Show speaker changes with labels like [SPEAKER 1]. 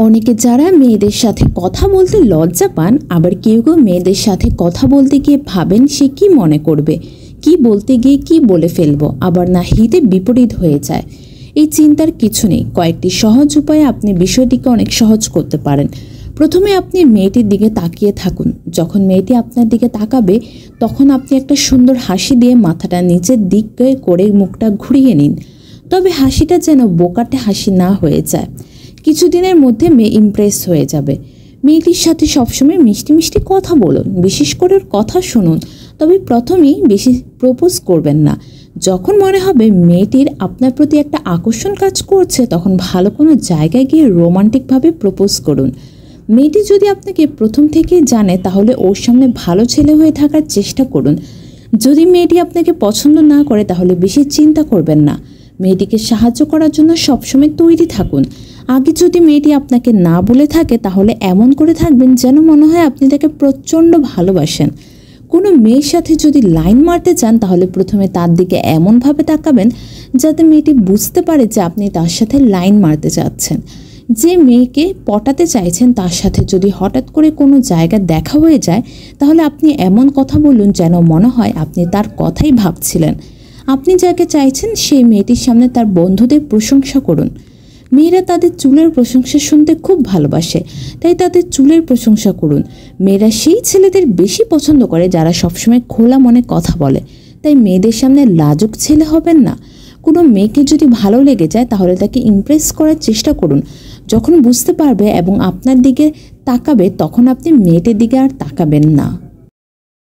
[SPEAKER 1] অনেকে যারা মেয়েদের সাথে কথা বলতে লজ্জা পান, আবার কেউ কেউ মেয়েদের সাথে কথা বলতে গিয়ে ভাবেন সে কি মনে করবে, কি বলতে গিয়ে কি বলে ফেলবো, আবার না হিতে বিপরীত হয়ে যায়। এই চিন্তার কিছু নেই, কয়েকটি সহজ উপায়ে আপনি বিষয়টিকে অনেক সহজ করতে পারেন। প্রথমে আপনি মেয়েটির দিকে তাকিয়ে থাকুন। যখন মেয়েটি আপনার দিকে তাকাবে তখন আপনি একটা সুন্দর হাসি দিয়ে মাথাটা নিচের দিকে করে মুখটা ঘুরিয়ে নিন। তবে হাসিটা যেন বোকাটে হাসি না হয়ে যায়। কিছুদিনের মধ্যে মেয়ে ইমপ্রেস হয়ে যাবে। মেয়েটির সাথে সবসময় মিষ্টি মিষ্টি কথা বলুন, বিশেষ করে ওর কথা শুনুন। তবে প্রথমেই বেশি প্রপোজ করবেন না। যখন মনে হবে মেয়েটির আপনার প্রতি একটা আকর্ষণ কাজ করছে, তখন ভালো কোনো জায়গায় গিয়ে রোমান্টিকভাবে প্রপোজ করুন। মেয়েটি যদি আপনাকে প্রথম থেকেই জানে তাহলে ওর সামনে ভালো ছেলে হয়ে থাকার চেষ্টা করুন। যদি মেয়েটি আপনাকে পছন্দ না করে তাহলে বেশি চিন্তা করবেন না। মেয়েটিকে সাহায্য করার জন্য সবসময় তৈরি থাকুন। আগে যদি মেয়েটি আপনাকে না বলে থাকে তাহলে এমন করে থাকবেন যেন মনে হয় আপনি তাকে প্রচণ্ড ভালোবাসেন। কোনো মেয়ের সাথে যদি লাইন মারতে চান তাহলে প্রথমে তার দিকে এমনভাবে তাকাবেন যাতে মেয়েটি বুঝতে পারে যে আপনি তার সাথে লাইন মারতে চাচ্ছেন। যে মেয়েকে পটাতে চাইছেন তার সাথে যদি হঠাৎ করে কোনো জায়গা দেখা হয়ে যায় তাহলে আপনি এমন কথা বলুন যেন মনে হয় আপনি তার কথাই ভাবছিলেন। আপনি যাকে চাইছেন সেই মেয়েটির সামনে তার বন্ধুদের প্রশংসা করুন। মেয়েরা তাদের চুলের প্রশংসা শুনতে খুব ভালোবাসে, তাই তাদের চুলের প্রশংসা করুন। মেয়েরা সেই ছেলেদের বেশি পছন্দ করে যারা সবসময় খোলা মনে কথা বলে। তাই মেয়েদের সামনে লাজুক ছেলে হবেন না। কোনো মেয়েকে যদি ভালো লেগে যায় তাহলে তাকে ইমপ্রেস করার চেষ্টা করুন। যখন বুঝতে পারবে এবং আপনার দিকে তাকাবে তখন আপনি মেয়েটির দিকে আর তাকাবেন না।